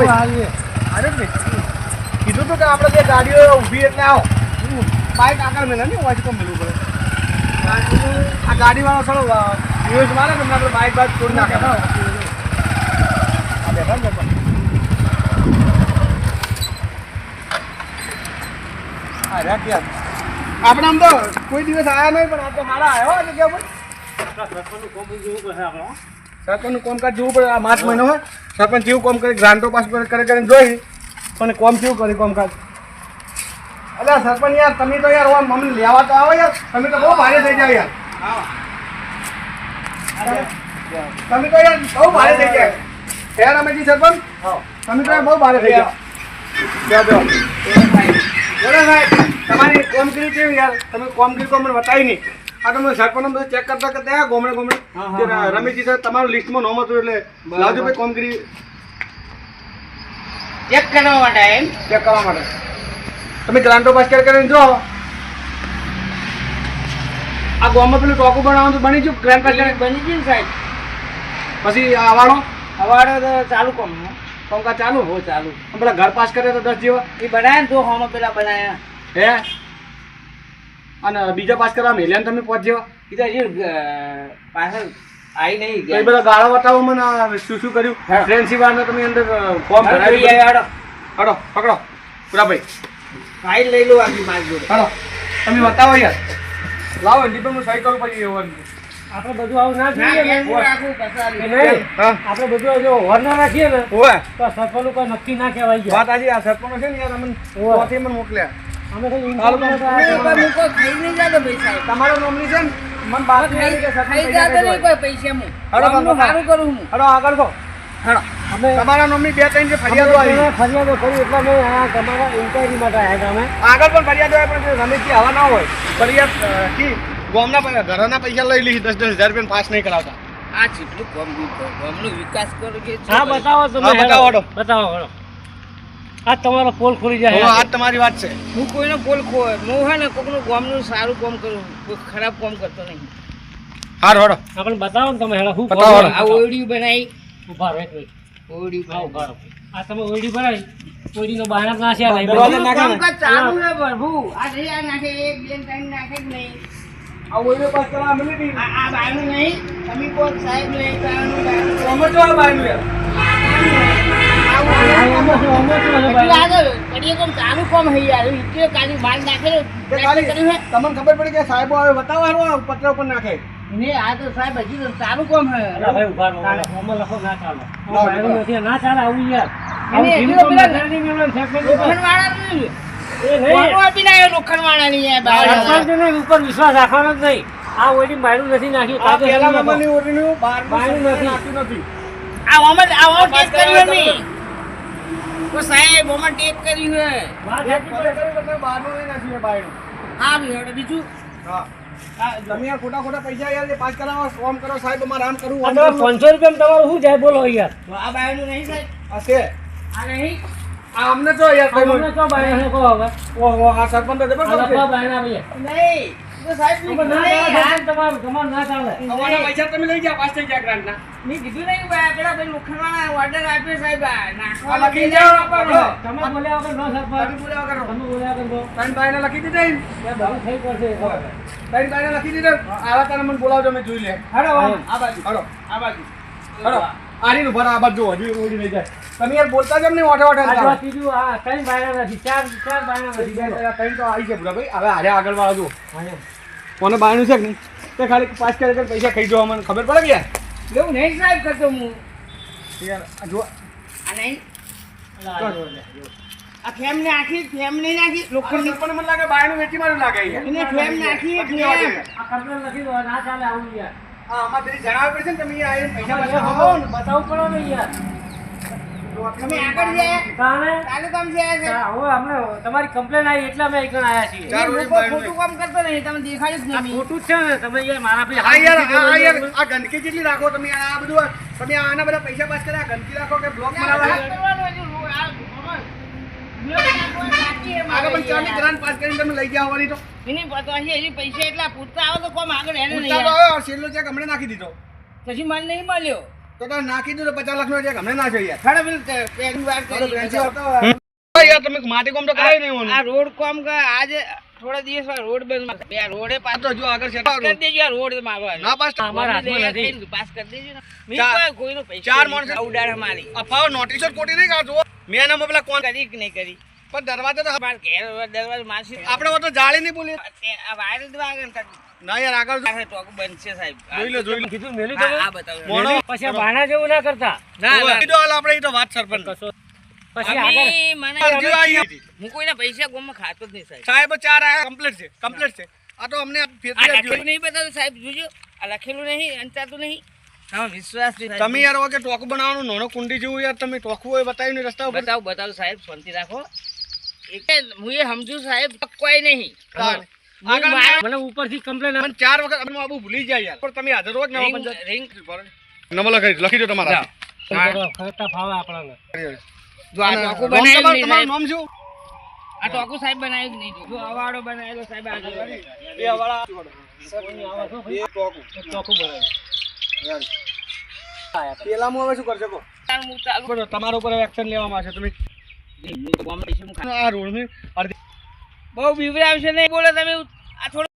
ભાઈ અરે ભાઈ કીધું તો કે આપણે જે ગાડીઓ ઊભી એટલે આવો બાઇક આગળ મેળે ને વાંચી તો મેળવું પડે આ ગાડીવાળો થોડો દિવસ મારે તમને આપણે બાઇક બાઇક તોડી નાખે આ બેઠા ને અરે ક્યાં આપણે આમ તો કોઈ દિવસ આવ્યા નહીં પણ આ તો મારા આવ્યો એટલે કેવું ભાઈ સરપંચનું કામકાજ જોવું પડે આ માર્ચ મહિનો હોય સરપંચ કેવું કામ કરે ગ્રાન્ટો પાસ કરે કરીને જોઈ પણ કોમ કેવું કરે કામકાજ અરે સરપંચ યાર તમે તો યાર અમને લેવા તો આવો યાર તમે તો બહુ ભારે થઈ જાવ યાર તમે તો યાર બહુ ભારે થઈ જાય યાર અમેજી સરપંચ તમે તો બહુ ભારે થઈ જાવ બોલો સાહેબ તમારી કોમગીરી કેવી યાર તમે કોમગીરી તો મને બતાવી નહીં આ તમે સરપંચ બધું ચેક કરતા કરતા ગોમડે રમેશજી સર તમારું લિસ્ટમાં નોમ હતું એટલે લાવજો ભાઈ કોમગીરી ચેક કરવા માટે એમ ચેક કરવા માટે તમે ગ્રાન્ટો પાસ કરીને જો આ ગોમાં પેલું ટોકું બનાવવાનું તો બની ગયું ગ્રાન્ટ પાસ બની ગયું સાહેબ પછી આવાડો તો ચાલુ કામકાજ ચાલુ હો ચાલુ પેલા ઘર પાસ કરે તો 10 જેવા એ બનાયા ને તો હોમ પેલા બનાયા હે અને બીજા પાસ કરવા મેલ્યા તમે 5 જેવા એ તો હજી પાછળ આવી નહીં એ બધા ગાળા બતાવો મને શું શું કર્યું ફ્રેન્ડશીપ વાળને તમે અંદર ફોર્મ ભરાવી હડો હડો પકડો પુરાભાઈ ફાઇલ લઈ લો આપી મારી જોડે હડો તમે બતાવો યાર લાવો એની પર હું સહી કરું પછી એવું આપણે બધું આવું ના જોઈએ ને આપણે બધું જો હોર ના રાખીએ ને ઓય તો સરપંચનું કોઈ નક્કી ના કહેવાય ગયા વાત આજે આ સરપંચ છે ને યાર અમને પોથી મને મોકલ્યા અમે તો તમારો નોમની છે ને મને બાત નહીં આવી કે સરપંચ સારું કરું હું હડો આગળ કહો હડો અમે તમારા નોમની 2-3 જે ફરિયાદો આવી ફરિયાદો કરી એટલે અમે આ તમારા ઇન્કવાયરી માટે આવ્યા અમે આગળ પણ ફરિયાદો આવે પણ રમેશજી આવા ના હોય ફરિયાદ કી ગામના ઘરના પૈસા લઈ લીધી 10-10 હજાર રૂપિયા પાસ નહીં કરાવતા આ જેટલું ગામનો વિકાસ કરો કે હા બતાવો તમે હા, બતાવો હડો. બતાવો હડો આ તમારો પોલ ખોલી જાય આ તમારી વાત છે હું કોઈનો પોલ ખોય હું હે ને કોઈનું ગામનું સારું કામ કરું કોઈ ખરાબ કામ કરતો નહીં હારો હડો આપણે બતાવો ને તમે હેડા હું બતાવો હડો. આ ઓયડી બનાવી ઉભા રહો એક મિનિટ. ઓયડી હા ઉભા રહો આ તમે ઓયડી બનાવી ઓયડીનો બહાર ના છે દરવાજા નાખે ને. કામકાજ ચાલુ છે પ્રભુ આ જઈ આ નાખે 1-2 ટાઈમ નાખે જ નહીં આ ઓઈનો પાસ કરવા મિલી આ બાયનું નહીં તમે કોઈ સાહેબ નહીં કરવાનું બાયનું સમજો આ બાયનું યાર કરીએ કોમ ચાલુ કોમ હઈ યાર ઇટલે કાલી બાર નાખેલો તે ખાલી તમને ખબર પડી કે સાહેબો આવે બતાવો હારો પત્ર ઉપર નાખે ને આ તો સાહેબ હજી તો ચાલુ કોમ હે અલા ભાઈ ઉભા રહો આમાં લખો ના ચાલે બહારનું નથી ના ચાલે આવું યાર એને આવું એટલો પેલા નહીં મેળવે સેકન્ડ લોખંડવાળા નહીં એ નહીં કોનો આપી નાખ્યો લોખંડવાળા નહીં આ બહાર સરપંચને ઉપર વિશ્વાસ રાખવાનો જ નહીં આ ઓયડી મારું નથી નાખી આ પહેલા નંબરની ઓરડીનું બારનું નથી. નાખ્યું નથી આ ઓમર ટેક કર્યું નહીં તો સાહેબ ઓમર ટેક કર્યું હે વાત સાચી પત્ર કર્યું એટલે બહારનું નહીં નાખ્યું એ બાયનું હા ભી બીજું હા તમે યાર ખોટા પૈસા યાર જે પાસ કરાવો ફોર્મ કરો સાહેબ અમારે આમ કરવું આ આમ તમારે કરવું. 500 રૂપિયા તમારું શું જાય બોલો યાર તો આ બાયનું નહીં સાહેબ આ છે આ નહીં આ અમને જો યાર આ તમને શું બાયણા છે કહો હવે ઓહો આ સરપંચ તો આ જબરદસ્ત લખવા છે. બાયણા ભાઈ નહીં તો સાહેબ ના ચાલે તમારું ના ચાલે અમારા પૈસા તમે લઈ જાઓ પાસ થઈ જાય ગ્રાન્ટના મેં કીધું નહીં પેલા ભાઈ લોખંડવાળા ઓર્ડર આપ્યો સાહેબ આ આ નાખવા લખી જાઓ તમે બોલ્યા વગર ન સરપંચ તમે બોલ્યા વગર તમે બોલ્યા વગર તો ત્રણ બાયને લખી દીધા ને ત્યાં બધું થઈ પડશે ત્રણ બાયને લખી દીધા આવા તારે મને બોલાવજો મેં જોઈ લે હેડો હા. આ બાજુ હડો આ બાજુ હડો આની નું ભરા આ બાજુ હજી ઓડી લઈ જાય તમે યાર બોલતા કેમ નહીં ઓઠે આ ઓઠે જો ત્રીજું આ ત્રણ બાયણા નથી ચાર બાયણા નથી ત્રણ તો આવી છે પૂરા ભાઈ હવે હારે આગળ વાળા જો હા એમ. કોને બાયનું છે કે નહીં તે ખાલી પાસ કરે પૈસા ખાઈ જવા મને ખબર પડે કે યાર એવું નહીં સાહેબ કરતો હું યાર આ જો આ નહીં અલા, આ જો લે, જો. આ ફેમ ને આખી ફેમ નહીં નાખી લોખંડ લોખંડ પણ મને લાગે બાયનું વેચી મારું લાગે યાર એને ફેમ નાખી ફેમ આ કમ્પ્લેન લખી દો ના ચાલે આવું યાર હા આમાં તેરી જણાવવું પડશે ને તમે અહીંયા આવીને પૈસા પાછા બતાવો આપો ને, બતાવવું પડે ને યાર તમે આગળ જાય કાને ચાલુ કામ છે આ સાહેબ. હવે અમને તમારી કમ્પ્લેન આવી એટલે અમે અહીં આવ્યા છીએ ચાર એ વર્ષ લોકો બાયનું ખોટું કામ કરતો નહીં તમે દેખાડ્યું જ આ નહીં ખોટું જ છે ને તમે યાર મારા પે આ યાર આ ગંદકી જેટલી રાખો તમે આ બધું તમે આના બધા પૈસા પાસ કર્યા ગંદકી રાખો કે બ્લોક બનાવવા આગળ પણ ચારની ગ્રાન્ટ પાસ કરીને તમે લઈ ગયા હોવાની તો હજી પૈસા એટલા પૂરતા આવે તો કોમ આગળ એને નહીં પૂછતા તો આવે. આવ્યો, છેલ્લો ચેક હમણાં નાખી દીધો પછી મને નહીં મળ્યો તો તમે નાખી દો 50 લાખનો ચેક અમને ના જોઈએ યાર. ખડે પેલું પેન વાર તો કરી પેન્સિલ આપતા યાર તમે માટી કોમ તો કરાવી નહીં હોનું. આ રોડ કોમ કે આજે થોડા દિવસમાં રોડ બંધ બે આ રોડે પાસ તો જો આગળ છે કરી દેજો આ રોડ મારવા ના પાસ અમારા હાથમાં નથી. પાસ કરી દેજો ને મી ચાર- કોઈનો પૈસા ચાર નહીં. માણસો- ઉડાડ મારી અફાવ નોટિસો ખોટી નહીં કાઢો. મેં એનામાં પેલા કોણ કરી કે નહીં કરી પણ દરવાજો તો બાર ઘેર દરવાજો મારશે આપણે તો જાળી નહીં બોલી. આ વાયરલ તો આગળ ના યાર આગળ જો. ટોક બનશે સાહેબ જોઈ લો જોઈ લો. કીધું મેલ્યું આ તમે આ બતાવો મોણો. પછી આ બહાના જેવું ના કરતા ના ના કીધું હાલ આપણે ઈ તો વાત સરપંચ કશો પછી આગળ અમે મને અરજી આવી હતી. હું કોઈના પૈસા ગોમાં ખાતો જ નહીં સાહેબ સાહેબ 4 આયા કમ્પ્લીટ છે આ તો અમને આ ફેરવી લખેલું આપજો. નહીં બતાવ્યું સાહેબ જોજો આ લખેલું નહીં અંચાતું નહીં હા વિશ્વાસ નહીં સાહેબ. તમે યાર વખતે ટોક બનાવવાનું નાનો કુંડી જેવું યાર તમે ટોકવું હોય બતાવ્યું નહીં રસ્તા ઉપર. બતાવો બતાવો સાહેબ શાંતિ રાખો હું એ સમજુ સાહેબ કોઈ નહીં તાર. હું આગળ મારા મને ઉપરથી કમ્પ્લેન મને 4 વખત અમે આબુ ભૂલી જાય યાર પણ તમે હાજર હો જ ring- નવા ring- નંબર લખી દો તમારા ખરતા ફાવે આપણને જો આ ટોકું બનાવ્યું નહીં તમારું સાહેબ. નામ શું? આ ટોકુ સાહેબ બનાવ્યું જ નહીં જો અવાડો બનાવેલો સાહેબ આ જો. બે વાળા બે ટોકું. ચોખ્ખું ભરાય પેલામાં હવે શું કરશો કહો? તાર હું ચાલુ બરોબર, તમારા ઉપર એક્શન લેવામાં આવશે તમે હું તો ગોમ પૈસા હું ખા- આ રોડની અડધી બહુ બીવરાવશે નહીં બોલો તમે આ થોડું